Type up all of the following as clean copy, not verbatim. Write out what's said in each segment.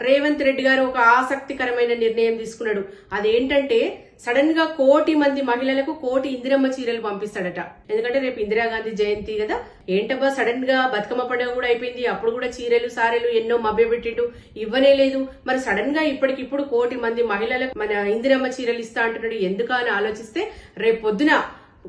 రేవంత్ రెడ్డి గారు ఒక ఆసక్తికరమైన నిర్ణయం తీసుకున్నాడు. అదేంటంటే సడన్ గా 1 కోటి మంది మహిళలకు 1 కోటి ఇందిరమ్మ చీరలు పంపిస్తాడట. ఎందుకంటే రేపు ఇందిరాగాంధీ జయంతి కదా. ఏంటబ్బా సడన్ గా బతుకమ్మ పండుగ కూడా అయిపోయింది, అప్పుడు కూడా చీరలు సారెలు ఎన్నో మభ్యపెట్టిండు, ఇవ్వనే లేదు. మరి సడన్ గా ఇప్పటికిప్పుడు 1 కోటి మంది మహిళలకు మన ఇందిరమ్మ చీరలు ఇస్తా అంటున్నాడు ఎందుకా అని ఆలోచిస్తే రేపు పొద్దున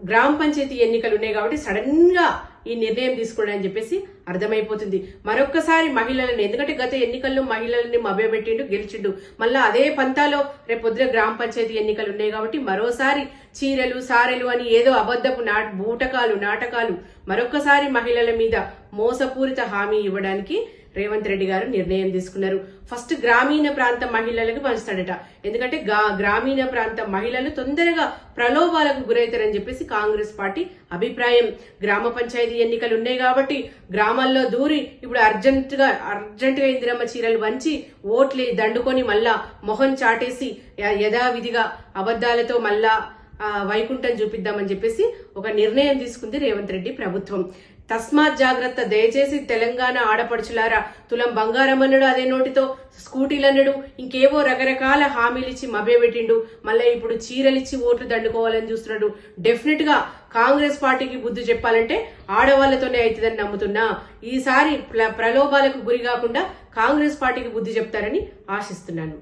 గ్రామ పంచాయతీ ఎన్నికలు ఉన్నాయి కాబట్టి సడన్ గా ఈ నిర్ణయం తీసుకోవడం చెప్పేసి అర్థమైపోతుంది. మరొక్కసారి మహిళలను, ఎందుకంటే గత ఎన్నికల్లో మహిళల్ని మభ్యపెట్టిండు, గెలిచిండు, మళ్ళా అదే పంతాలో రేపు పొద్దున గ్రామ పంచాయతీ ఎన్నికలు ఉన్నాయి కాబట్టి మరోసారి చీరలు సారెలు అని ఏదో అబద్ధపు నాటకాలు మరొక్కసారి మహిళల మీద మోసపూరిత హామీ ఇవ్వడానికి రేవంత్ రెడ్డి గారు నిర్ణయం తీసుకున్నారు. ఫస్ట్ గ్రామీణ ప్రాంత మహిళలకు పంచుతాడట. ఎందుకంటే గ్రామీణ ప్రాంత మహిళలు తొందరగా ప్రలోభాలకు గురవుతారని చెప్పేసి కాంగ్రెస్ పార్టీ అభిప్రాయం. గ్రామ పంచాయతీ ఎన్నికలు ఉన్నాయి కాబట్టి గ్రామాల్లో దూరి ఇప్పుడు అర్జెంటుగా ఇందిరమ్మ చీరలు వంచి ఓట్లు దండుకొని మళ్ళా మొహం చాటేసి యథావిధిగా అబద్దాలతో మళ్ళా వైకుంఠం చూపిద్దామని చెప్పేసి ఒక నిర్ణయం తీసుకుంది రేవంత్ రెడ్డి ప్రభుత్వం. తస్మాత్ జాగ్రత్త, దయచేసి తెలంగాణ ఆడపడుచులారా, తులం బంగారం అన్నాడు, అదే నోటితో స్కూటీలు అన్నాడు, ఇంకేవో రకరకాల హామీలు ఇచ్చి మభ్యపెట్టిండు, మళ్ళీ ఇప్పుడు చీరలిచ్చి ఓట్లు దండుకోవాలని చూస్తున్నాడు. డెఫినెట్ గా కాంగ్రెస్ పార్టీకి బుద్ధి చెప్పాలంటే ఆడవాళ్లతోనే అవుతుందని నమ్ముతున్నా. ఈసారి ప్రలోభాలకు గురి కాకుండా కాంగ్రెస్ పార్టీకి బుద్ధి చెప్తారని ఆశిస్తున్నాను.